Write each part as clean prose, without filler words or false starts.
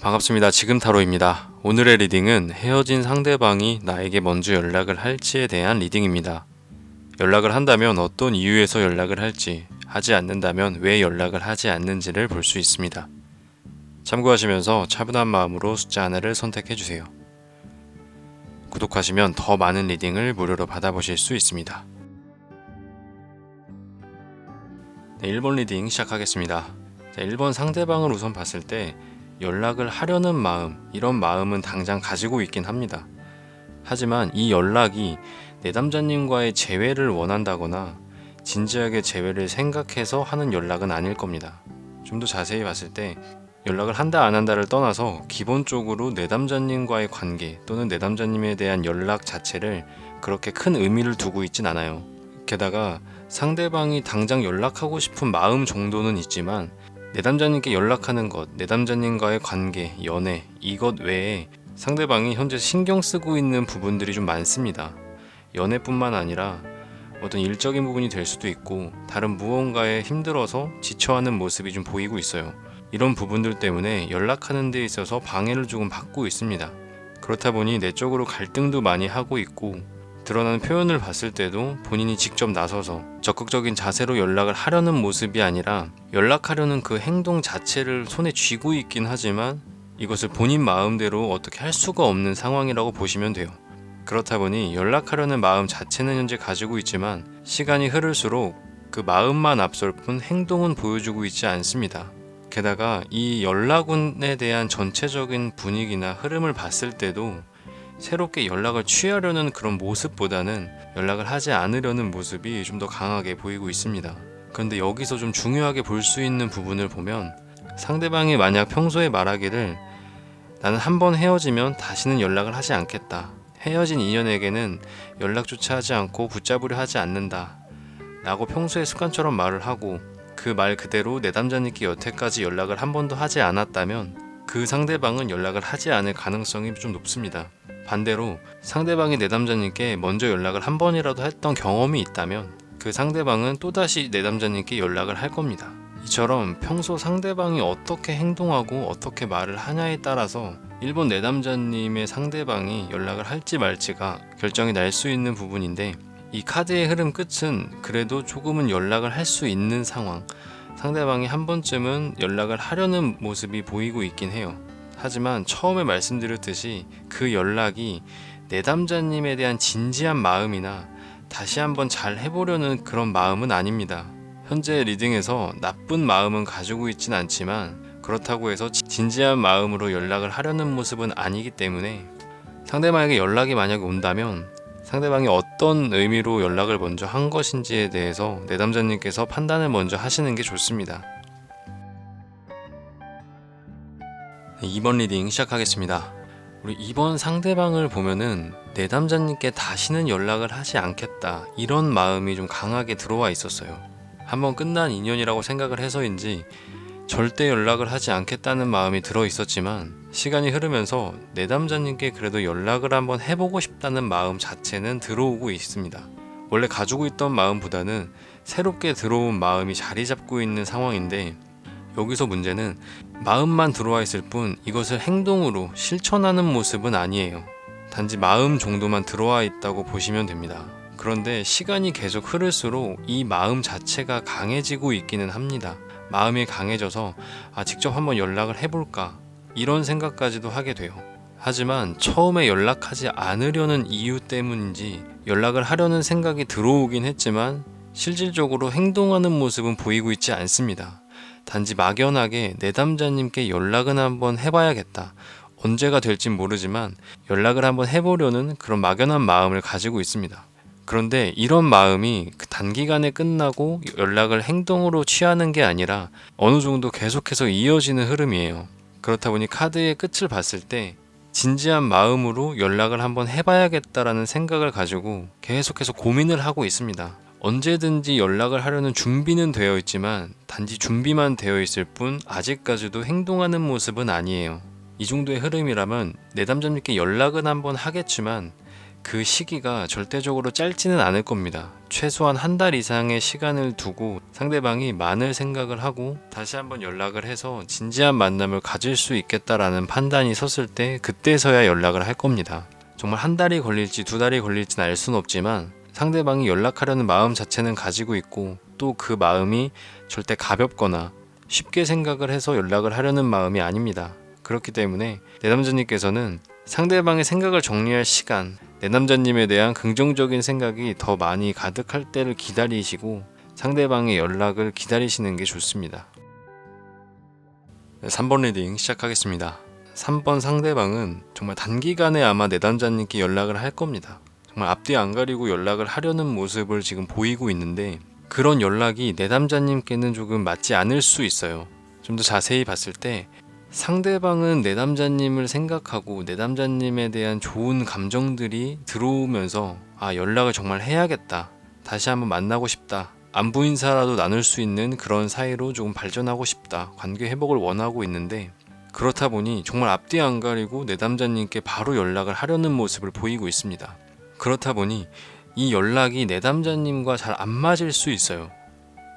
반갑습니다. 지금 타로입니다. 오늘의 리딩은 헤어진 상대방이 나에게 먼저 연락을 할지에 대한 리딩입니다. 연락을 한다면 어떤 이유에서 연락을 할지, 하지 않는다면 왜 연락을 하지 않는지를 볼 수 있습니다. 참고하시면서 차분한 마음으로 숫자 하나를 선택해주세요. 구독하시면 더 많은 리딩을 무료로 받아보실 수 있습니다. 네, 1번 리딩 시작하겠습니다. 1번 상대방을 우선 봤을 때 연락을 하려는 마음, 이런 마음은 당장 가지고 있긴 합니다. 하지만 이 연락이 내담자님과의 재회를 원한다거나 진지하게 재회를 생각해서 하는 연락은 아닐 겁니다. 좀 더 자세히 봤을 때 연락을 한다 안 한다를 떠나서 기본적으로 내담자님과의 관계 또는 내담자님에 대한 연락 자체를 그렇게 큰 의미를 두고 있진 않아요. 게다가 상대방이 당장 연락하고 싶은 마음 정도는 있지만 내담자님께 연락하는 것, 내담자님과의 관계, 연애, 이것 외에 상대방이 현재 신경 쓰고 있는 부분들이 좀 많습니다. 연애뿐만 아니라 어떤 일적인 부분이 될 수도 있고 다른 무언가에 힘들어서 지쳐하는 모습이 좀 보이고 있어요. 이런 부분들 때문에 연락하는 데 있어서 방해를 조금 받고 있습니다. 그렇다 보니 내적으로 갈등도 많이 하고 있고 드러나는 표현을 봤을 때도 본인이 직접 나서서 적극적인 자세로 연락을 하려는 모습이 아니라 연락하려는 그 행동 자체를 손에 쥐고 있긴 하지만 이것을 본인 마음대로 어떻게 할 수가 없는 상황이라고 보시면 돼요. 그렇다 보니 연락하려는 마음 자체는 현재 가지고 있지만 시간이 흐를수록 그 마음만 앞설 뿐 행동은 보여주고 있지 않습니다. 게다가 이 연락운에 대한 전체적인 분위기나 흐름을 봤을 때도 새롭게 연락을 취하려는 그런 모습보다는 연락을 하지 않으려는 모습이 좀 더 강하게 보이고 있습니다. 그런데 여기서 좀 중요하게 볼 수 있는 부분을 보면 상대방이 만약 평소에 말하기를 나는 한번 헤어지면 다시는 연락을 하지 않겠다. 헤어진 인연에게는 연락조차 하지 않고 붙잡으려 하지 않는다. 라고 평소에 습관처럼 말을 하고 그 말 그대로 내담자님께 여태까지 연락을 한 번도 하지 않았다면 그 상대방은 연락을 하지 않을 가능성이 좀 높습니다. 반대로 상대방이 내담자님께 먼저 연락을 한 번이라도 했던 경험이 있다면 그 상대방은 또다시 내담자님께 연락을 할 겁니다. 이처럼 평소 상대방이 어떻게 행동하고 어떻게 말을 하냐에 따라서 1번 내담자님의 상대방이 연락을 할지 말지가 결정이 날 수 있는 부분인데 이 카드의 흐름 끝은 그래도 조금은 연락을 할 수 있는 상황, 상대방이 한 번쯤은 연락을 하려는 모습이 보이고 있긴 해요. 하지만 처음에 말씀드렸듯이 그 연락이 내담자님에 대한 진지한 마음이나 다시 한번 잘 해보려는 그런 마음은 아닙니다. 현재 리딩에서 나쁜 마음은 가지고 있진 않지만 그렇다고 해서 진지한 마음으로 연락을 하려는 모습은 아니기 때문에 상대방에게 연락이 만약에 온다면 상대방이 어떤 의미로 연락을 먼저 한 것인지에 대해서 내담자님께서 판단을 먼저 하시는 게 좋습니다. 2번 리딩 시작하겠습니다. 우리 2번 상대방을 보면은 내담자님께 다시는 연락을 하지 않겠다 이런 마음이 좀 강하게 들어와 있었어요. 한번 끝난 인연이라고 생각을 해서인지 절대 연락을 하지 않겠다는 마음이 들어 있었지만 시간이 흐르면서 내담자님께 그래도 연락을 한번 해보고 싶다는 마음 자체는 들어오고 있습니다. 원래 가지고 있던 마음보다는 새롭게 들어온 마음이 자리 잡고 있는 상황인데 여기서 문제는 마음만 들어와 있을 뿐 이것을 행동으로 실천하는 모습은 아니에요. 단지 마음 정도만 들어와 있다고 보시면 됩니다. 그런데 시간이 계속 흐를수록 이 마음 자체가 강해지고 있기는 합니다. 마음이 강해져서 직접 한번 연락을 해볼까 이런 생각까지도 하게 돼요. 하지만 처음에 연락하지 않으려는 이유 때문인지 연락을 하려는 생각이 들어오긴 했지만 실질적으로 행동하는 모습은 보이고 있지 않습니다. 단지 막연하게 내담자님께 연락은 한번 해봐야겠다. 언제가 될진 모르지만 연락을 한번 해보려는 그런 막연한 마음을 가지고 있습니다. 그런데 이런 마음이 그 단기간에 끝나고 연락을 행동으로 취하는 게 아니라 어느 정도 계속해서 이어지는 흐름이에요. 그렇다 보니 카드의 끝을 봤을 때 진지한 마음으로 연락을 한번 해봐야겠다라는 생각을 가지고 계속해서 고민을 하고 있습니다. 언제든지 연락을 하려는 준비는 되어 있지만 단지 준비만 되어 있을 뿐 아직까지도 행동하는 모습은 아니에요. 이 정도의 흐름이라면 내담자님께 연락은 한번 하겠지만 그 시기가 절대적으로 짧지는 않을 겁니다. 최소한 한 달 이상의 시간을 두고 상대방이 많은 생각을 하고 다시 한번 연락을 해서 진지한 만남을 가질 수 있겠다라는 판단이 섰을 때 그때서야 연락을 할 겁니다. 정말 한 달이 걸릴지 두 달이 걸릴지는 알 수는 없지만 상대방이 연락하려는 마음 자체는 가지고 있고 또 그 마음이 절대 가볍거나 쉽게 생각을 해서 연락을 하려는 마음이 아닙니다. 그렇기 때문에 내담자님께서는 상대방의 생각을 정리할 시간, 내남자님에 대한 긍정적인 생각이 더 많이 가득할 때를 기다리시고 상대방의 연락을 기다리시는 게 좋습니다. 3번 리딩 시작하겠습니다. 3번 상대방은 정말 단기간에 아마 내담자님께 연락을 할 겁니다. 정말 앞뒤 안 가리고 연락을 하려는 모습을 지금 보이고 있는데 그런 연락이 내담자님께는 조금 맞지 않을 수 있어요. 좀 더 자세히 봤을 때 상대방은 내담자님을 생각하고 내담자님에 대한 좋은 감정들이 들어오면서 연락을 정말 해야겠다, 다시 한번 만나고 싶다, 안부 인사라도 나눌 수 있는 그런 사이로 조금 발전하고 싶다, 관계 회복을 원하고 있는데 그렇다 보니 정말 앞뒤 안 가리고 내담자님께 바로 연락을 하려는 모습을 보이고 있습니다. 그렇다 보니 이 연락이 내담자님과 잘 안 맞을 수 있어요.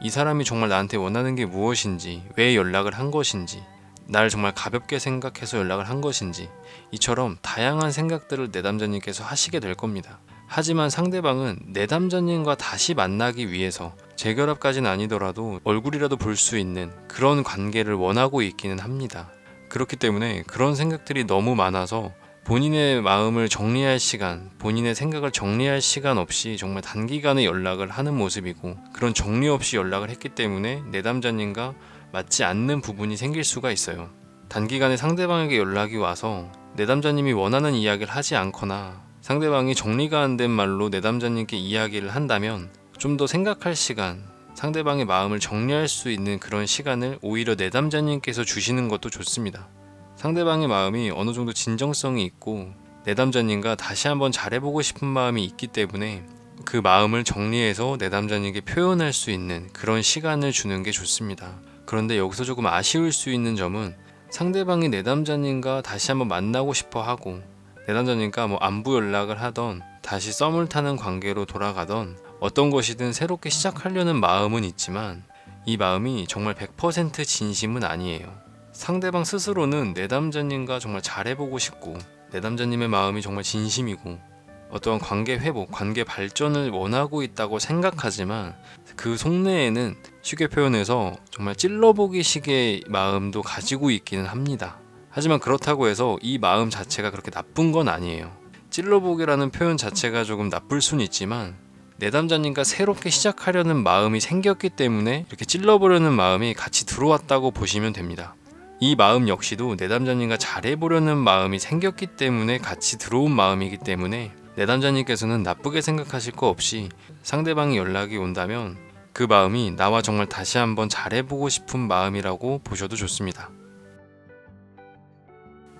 이 사람이 정말 나한테 원하는 게 무엇인지, 왜 연락을 한 것인지, 나를 정말 가볍게 생각해서 연락을 한 것인지, 이처럼 다양한 생각들을 내담자님께서 하시게 될 겁니다. 하지만 상대방은 내담자님과 다시 만나기 위해서 재결합까지는 아니더라도 얼굴이라도 볼 수 있는 그런 관계를 원하고 있기는 합니다. 그렇기 때문에 그런 생각들이 너무 많아서 본인의 마음을 정리할 시간, 본인의 생각을 정리할 시간 없이 정말 단기간에 연락을 하는 모습이고, 그런 정리 없이 연락을 했기 때문에 내담자님과 맞지 않는 부분이 생길 수가 있어요. 단기간에 상대방에게 연락이 와서 내담자님이 원하는 이야기를 하지 않거나 상대방이 정리가 안 된 말로 내담자님께 이야기를 한다면 좀 더 생각할 시간, 상대방의 마음을 정리할 수 있는 그런 시간을 오히려 내담자님께서 주시는 것도 좋습니다. 상대방의 마음이 어느 정도 진정성이 있고 내담자님과 다시 한번 잘해보고 싶은 마음이 있기 때문에 그 마음을 정리해서 내담자님께 표현할 수 있는 그런 시간을 주는 게 좋습니다. 그런데 여기서 조금 아쉬울 수 있는 점은 상대방이 내담자님과 다시 한번 만나고 싶어 하고 내담자님과 안부 연락을 하던 다시 썸을 타는 관계로 돌아가던 어떤 것이든 새롭게 시작하려는 마음은 있지만 이 마음이 정말 100% 진심은 아니에요. 상대방 스스로는 내담자님과 정말 잘해보고 싶고 내담자님의 마음이 정말 진심이고 어떠한 관계 회복, 관계 발전을 원하고 있다고 생각하지만 그 속내에는 쉽게 표현해서 정말 찔러보기 식의 마음도 가지고 있기는 합니다. 하지만 그렇다고 해서 이 마음 자체가 그렇게 나쁜 건 아니에요. 찔러보기라는 표현 자체가 조금 나쁠 수는 있지만 내담자님과 새롭게 시작하려는 마음이 생겼기 때문에 이렇게 찔러보려는 마음이 같이 들어왔다고 보시면 됩니다. 이 마음 역시도 내담자님과 잘해보려는 마음이 생겼기 때문에 같이 들어온 마음이기 때문에 내담자님께서는 나쁘게 생각하실 거 없이 상대방이 연락이 온다면 그 마음이 나와 정말 다시 한번 잘해보고 싶은 마음이라고 보셔도 좋습니다.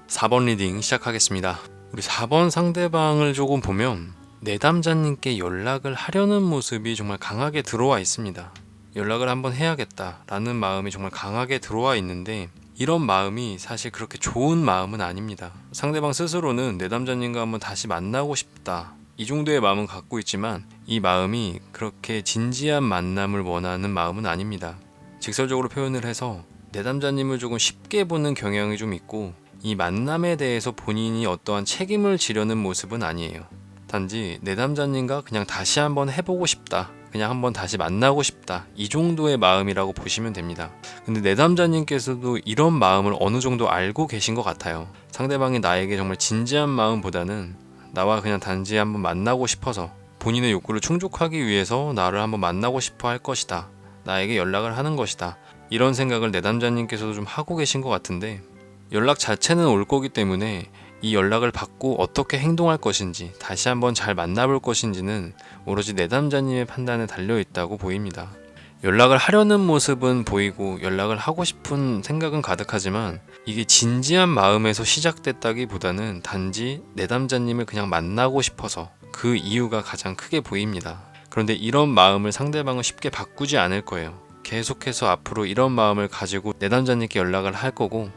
4번 리딩 시작하겠습니다. 우리 4번 상대방을 조금 보면 내담자님께 연락을 하려는 모습이 정말 강하게 들어와 있습니다. 연락을 한번 해야겠다라는 마음이 정말 강하게 들어와 있는데 이런 마음이 사실 그렇게 좋은 마음은 아닙니다. 상대방 스스로는 내담자님과 한번 다시 만나고 싶다, 이 정도의 마음은 갖고 있지만 이 마음이 그렇게 진지한 만남을 원하는 마음은 아닙니다. 직설적으로 표현을 해서 내담자님을 조금 쉽게 보는 경향이 좀 있고 이 만남에 대해서 본인이 어떠한 책임을 지려는 모습은 아니에요. 단지 내담자님과 그냥 다시 한번 해보고 싶다, 그냥 한번 다시 만나고 싶다, 이 정도의 마음이라고 보시면 됩니다. 근데 내담자님께서도 이런 마음을 어느 정도 알고 계신 것 같아요. 상대방이 나에게 정말 진지한 마음보다는 나와 그냥 단지 한번 만나고 싶어서 본인의 욕구를 충족하기 위해서 나를 한번 만나고 싶어 할 것이다, 나에게 연락을 하는 것이다, 이런 생각을 내담자님께서도 좀 하고 계신 것 같은데 연락 자체는 올 거기 때문에 이 연락을 받고 어떻게 행동할 것인지, 다시 한번 잘 만나볼 것인지는 오로지 내담자님의 판단에 달려있다고 보입니다. 연락을 하려는 모습은 보이고 연락을 하고 싶은 생각은 가득하지만 이게 진지한 마음에서 시작됐다기보다는 단지 내담자님을 그냥 만나고 싶어서 그 이유가 가장 크게 보입니다. 그런데 이런 마음을 상대방은 쉽게 바꾸지 않을 거예요. 계속해서 앞으로 이런 마음을 가지고 내담자님께 연락을 할 거고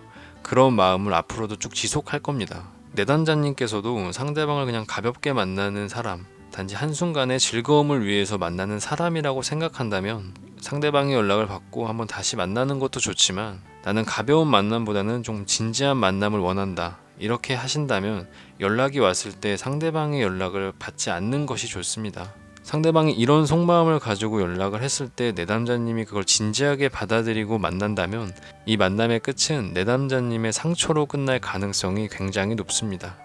그런 마음을 앞으로도 쭉 지속할 겁니다. 내담자님께서도 상대방을 그냥 가볍게 만나는 사람, 단지 한순간의 즐거움을 위해서 만나는 사람이라고 생각한다면 상대방의 연락을 받고 한번 다시 만나는 것도 좋지만 나는 가벼운 만남보다는 좀 진지한 만남을 원한다, 이렇게 하신다면 연락이 왔을 때 상대방의 연락을 받지 않는 것이 좋습니다. 상대방이 이런 속마음을 가지고 연락을 했을 때 내담자님이 그걸 진지하게 받아들이고 만난다면 이 만남의 끝은 내담자님의 상처로 끝날 가능성이 굉장히 높습니다.